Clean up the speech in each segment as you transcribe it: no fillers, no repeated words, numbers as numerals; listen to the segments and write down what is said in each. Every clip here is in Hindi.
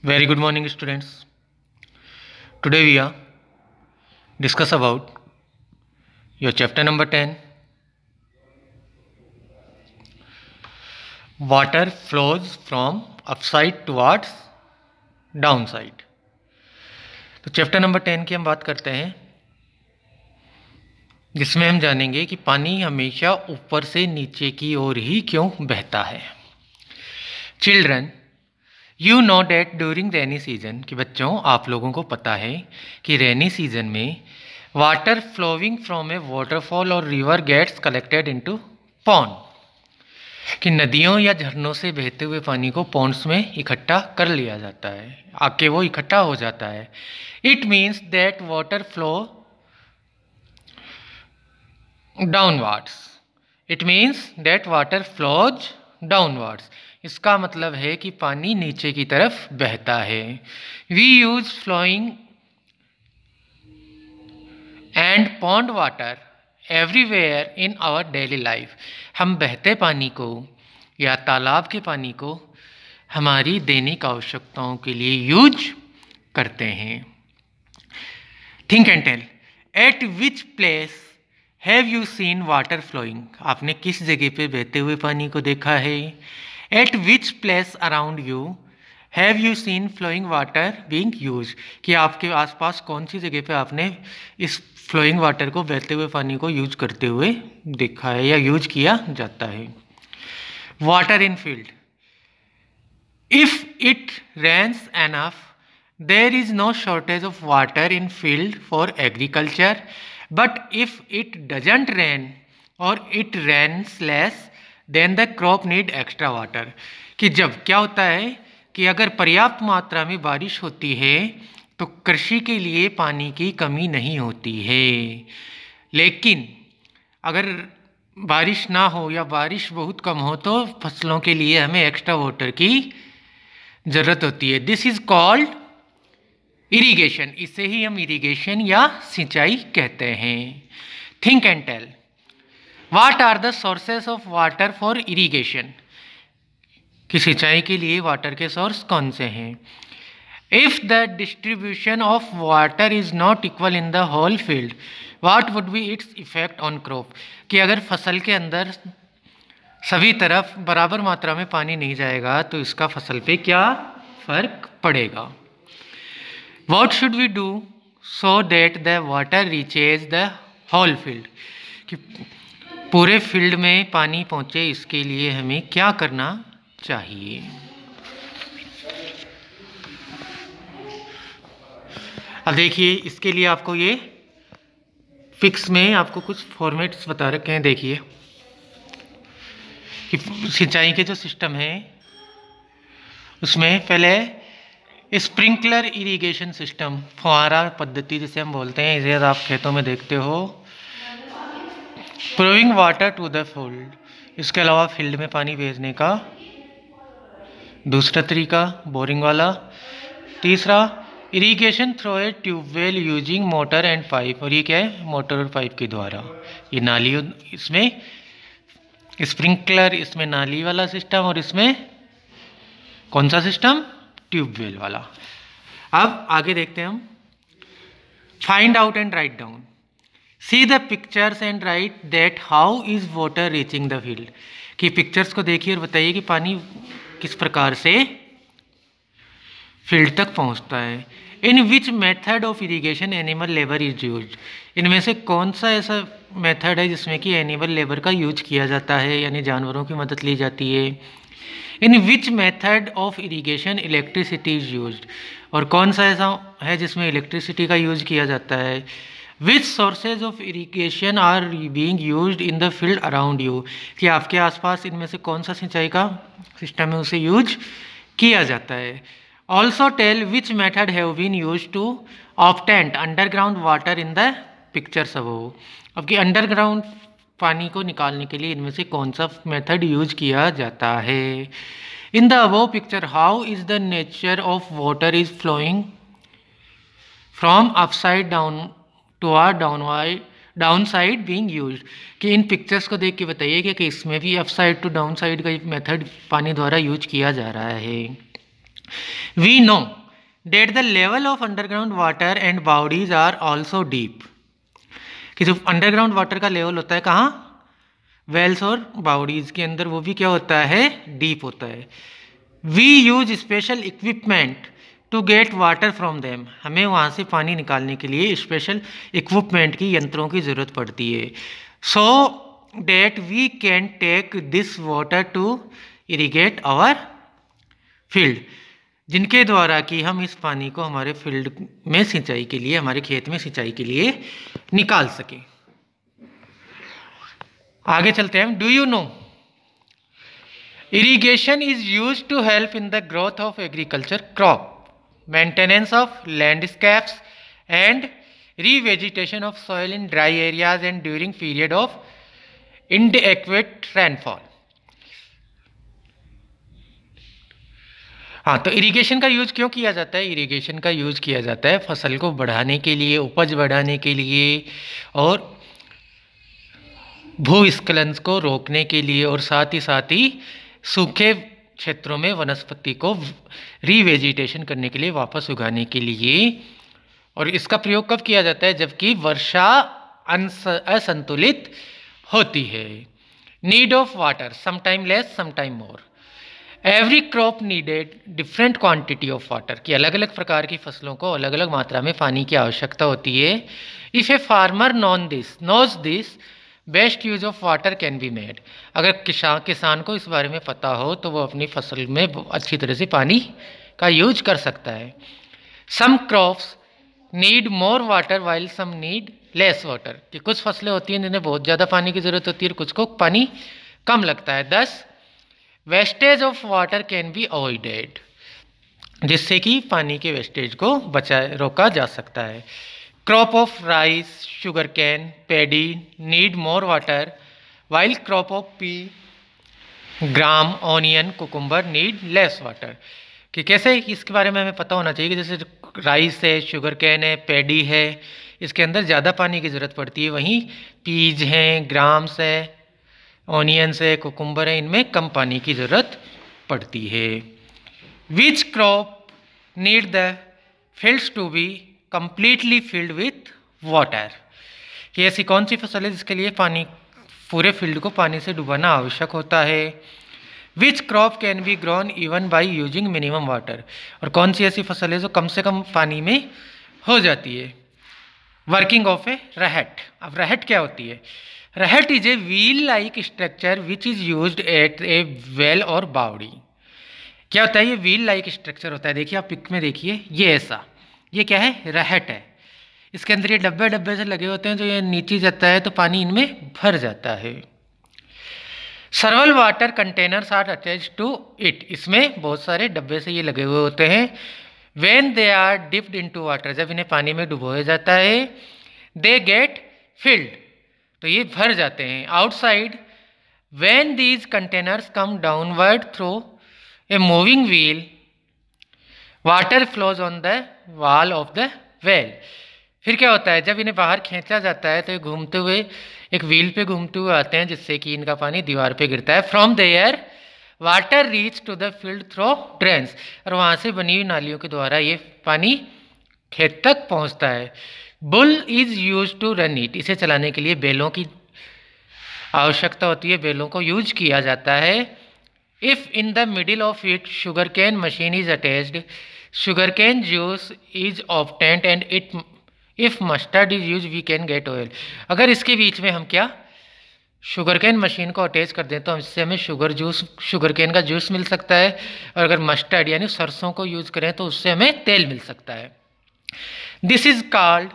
Very good morning, students. Today we are discuss about your chapter number 10. Water flows from upside towards downside. तो चैप्टर नंबर 10 की हम बात करते हैं, जिसमें हम जानेंगे कि पानी हमेशा ऊपर से नीचे की ओर ही क्यों बहता है। Children, you know that during rainy season, कि बच्चों आप लोगों को पता है कि रेनी सीजन में water flowing from a waterfall और river gets collected into pond, कि नदियों या झरनों से बहते हुए पानी को पॉन्ड्स में इकट्ठा कर लिया जाता है, आके वो इकट्ठा हो जाता है। It means that water flow downwards. It means that water flows downwards. इसका मतलब है कि पानी नीचे की तरफ बहता है। We use flowing and pond water everywhere in our daily life. हम बहते पानी को या तालाब के पानी को हमारी दैनिक आवश्यकताओं के लिए यूज करते हैं। Think and tell, at which place have you seen water flowing? आपने किस जगह पे बहते हुए पानी को देखा है? At which place around you have you seen flowing water being use, कि आपके आसपास कौन सी जगह पे आपने इस फ्लोइंग वाटर को, बहते हुए पानी को यूज करते हुए देखा है या यूज किया जाता है। Water in field, if it rains enough there is no shortage of water in field for agriculture, but if it doesn't rain और it rains less than the crop need extra water, कि जब क्या होता है कि अगर पर्याप्त मात्रा में बारिश होती है तो कृषि के लिए पानी की कमी नहीं होती है, लेकिन अगर बारिश ना हो या बारिश बहुत कम हो तो फसलों के लिए हमें एक्स्ट्रा वाटर की ज़रूरत होती है। This is called irrigation. इसे ही हम इरिगेशन या सिंचाई कहते हैं। थिंक एंड टेल, What are the sources of water for irrigation? कि सिंचाई के लिए वाटर के सोर्स कौन से हैं? If the distribution of water is not equal in the whole field, what would be its effect on crop? कि अगर फसल के अंदर सभी तरफ बराबर मात्रा में पानी नहीं जाएगा तो इसका फसल पे क्या फर्क पड़ेगा? What should we do so that the water reaches the whole field? कि पूरे फील्ड में पानी पहुंचे, इसके लिए हमें क्या करना चाहिए? अब देखिए, इसके लिए आपको ये फिक्स में आपको कुछ फॉर्मेट्स बता रखे हैं। देखिए कि सिंचाई के जो सिस्टम है उसमें पहले स्प्रिंकलर इरिगेशन सिस्टम, फुहारा पद्धति जिसे हम बोलते हैं, इसे आप खेतों में देखते हो। Flowing water to the field, इसके अलावा फील्ड में पानी भेजने का दूसरा तरीका बोरिंग वाला। तीसरा irrigation through a tubewell using motor and pipe, और ये क्या है? मोटर और पाइप के द्वारा। ये नाली, इसमें स्प्रिंकलर, इसमें नाली वाला सिस्टम, और इसमें कौन सा सिस्टम? ट्यूबवेल वाला। अब आगे देखते हैं हम। Find out and write down, see the pictures and right that how is water reaching the field, कि पिक्चर्स को देखिए और बताइए कि पानी किस प्रकार से फील्ड तक पहुंचता है। In which method of irrigation animal labour is use, इनमें से कौन सा ऐसा मेथड है जिसमें कि एनिमल लेबर का यूज किया जाता है, यानी जानवरों की मदद ली जाती है। In which method of irrigation electricity is use, और कौन सा ऐसा है जिसमें इलेक्ट्रिसिटी का यूज किया जाता है। Which sources of irrigation are being used in the field around you, कि आपके आसपास इनमें से कौन सा सिंचाई का सिस्टम है उसे यूज किया जाता है। Also tell which method have been use to obtain underground water in the pictures above, अब कि अंडरग्राउंड पानी को निकालने के लिए इनमें से कौन सा मेथड यूज किया जाता है। In the above picture how is the nature of water is flowing from upside down to are down side being used, कि इन पिक्चर्स को देख के बताइए कि इसमें भी up side to down side का मेथड पानी द्वारा यूज किया जा रहा है। We know that the level of underground water and bodies are also deep, कि जो अंडरग्राउंड वाटर का लेवल होता है कहाँ, वेल्स और बाउडीज के अंदर, वो भी क्या होता है, डीप होता है। We use special equipment to get water from them, हमें वहाँ से पानी निकालने के लिए स्पेशल इक्विपमेंट की, यंत्रों की ज़रूरत पड़ती है। So that we can take this water to irrigate our field, जिनके द्वारा कि हम इस पानी को हमारे फील्ड में सिंचाई के लिए, हमारे खेत में सिंचाई के लिए निकाल सकें। आगे चलते हैं। Do you know irrigation is used to help in the growth of agriculture crop, maintenance of landscapes and revegetation of soil in dry areas and during period of inadequate rainfall. हाँ, तो इरिगेशन का यूज क्यों किया जाता है? इरिगेशन का यूज किया जाता है फसल को बढ़ाने के लिए, उपज बढ़ाने के लिए, और भूस्खलन को रोकने के लिए, और साथ ही सूखे क्षेत्रों में वनस्पति को रीवेजिटेशन करने के लिए, वापस उगाने के लिए। और इसका प्रयोग कब किया जाता है? जबकि वर्षा असंतुलित होती है। Need of water, sometime less sometime more. Every crop needed different quantity of water, कि अलग अलग प्रकार की फसलों को अलग अलग मात्रा में पानी की आवश्यकता होती है। If a farmer knows this best use of water can be made, अगर किसान को इस बारे में पता हो तो वो अपनी फसल में अच्छी तरह से पानी का यूज कर सकता है। Some crops need more water while some need less water, कि कुछ फसलें होती हैं जिन्हें बहुत ज़्यादा पानी की ज़रूरत होती है और कुछ को पानी कम लगता है। दस wastage of water can be avoided, जिससे कि पानी के वेस्टेज को रोका जा सकता है। Crop of rice, sugar cane, paddy need more water while crop of P, gram, onion, cucumber need less water, कि कैसे, इसके बारे में हमें पता होना चाहिए कि जैसे राइस है, शुगर कैन है, पैडी है, इसके अंदर ज़्यादा पानी की ज़रूरत पड़ती है, वहीं पीज हैं, ग्राम्स है, ऑनियंस है, कुकुम्बर है, इनमें कम पानी की ज़रूरत पड़ती है। Which crop need the fields to be completely filled with water, कि ऐसी कौन सी फसल है जिसके लिए पानी, पूरे फील्ड को पानी से डुबाना आवश्यक होता है। Which crop can be grown even by using minimum water, और कौन सी ऐसी फसल है जो कम से कम पानी में हो जाती है। वर्किंग ऑफ ए रहट, अब रहट क्या होती है? Rahat is a wheel like structure which is used at a well और बावड़ी। क्या होता है? ये व्हील लाइक स्ट्रक्चर होता है, देखिए आप पिक में देखिए, ये ऐसा, ये क्या है? रहट है। इसके अंदर ये डब्बे डब्बे से लगे होते हैं, जो ये नीचे जाता है तो पानी इनमें भर जाता है। Several water containers are attach to it, इसमें बहुत सारे डब्बे से ये लगे हुए होते हैं। When they are dipped into water, जब इन्हें पानी में डुबोया जाता है, दे गेट फिल्ड, तो ये भर जाते हैं। Outside when these containers come downward through a moving wheel, water flows on the wall of the well. फिर क्या होता है? जब इन्हें बाहर खींचा जाता है तो ये घूमते हुए एक व्हील पे घूमते हुए आते हैं, जिससे कि इनका पानी दीवार पे गिरता है। From there water reach to the field through drains, और वहाँ से बनी हुई नालियों के द्वारा ये पानी खेत तक पहुँचता है। Bull is use to run it, इसे चलाने के लिए बैलों की आवश्यकता होती है, बैलों को यूज किया जाता है। If in the middle of it sugar cane machine is attached, sugar cane juice is obtained and it if mustard is use we can get oil, अगर इसके बीच में हम क्या शुगर कैन मशीन को अटैच कर दें तो इससे हमें शुगर कैन का जूस मिल सकता है, और अगर मस्टर्ड यानी सरसों को यूज करें तो उससे हमें तेल मिल सकता है। This is called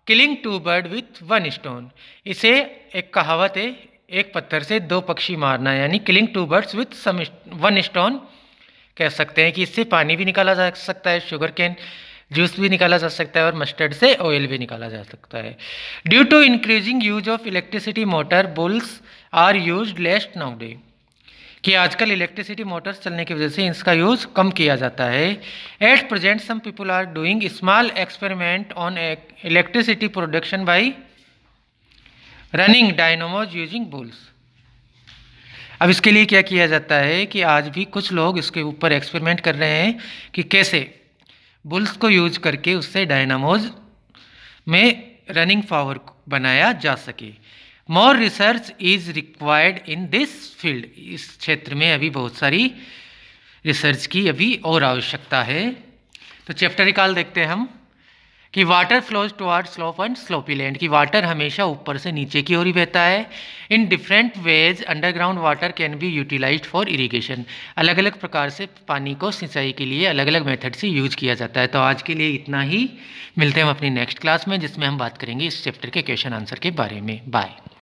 killing two bird with one stone, इसे एक कहावत है, एक पत्थर से दो पक्षी मारना, यानी killing two birds with one stone कह सकते हैं, कि इससे पानी भी निकाला जा सकता है, शुगर कैन जूस भी निकाला जा सकता है, और मस्टर्ड से ऑयल भी निकाला जा सकता है। Due to increasing use of electricity motor, bulls are used less nowadays, कि आजकल इलेक्ट्रिसिटी मोटर्स चलने की वजह से इसका यूज कम किया जाता है। At present some people are doing small experiment on electricity production by running dynamos using bulls. अब इसके लिए क्या किया जाता है कि आज भी कुछ लोग इसके ऊपर एक्सपेरिमेंट कर रहे हैं कि कैसे बुल्स को यूज करके उससे डायनामोज में रनिंग पावर बनाया जा सके। More research is required in this field. इस क्षेत्र में अभी बहुत सारी रिसर्च की अभी और आवश्यकता है। तो चैप्टर रिकॉल देखते हैं हम कि water flows toward slope and sloppy land, कि वाटर हमेशा ऊपर से नीचे की ओर ही बहता है। In different ways underground water can be utilised for irrigation. अलग अलग प्रकार से पानी को सिंचाई के लिए अलग अलग मेथड से यूज किया जाता है। तो आज के लिए इतना ही, मिलते हैं हम अपनी नेक्स्ट क्लास में जिसमें हम बात करेंगे इस चैप्टर के क्वेश्चन आंसर के बारे में। बाय।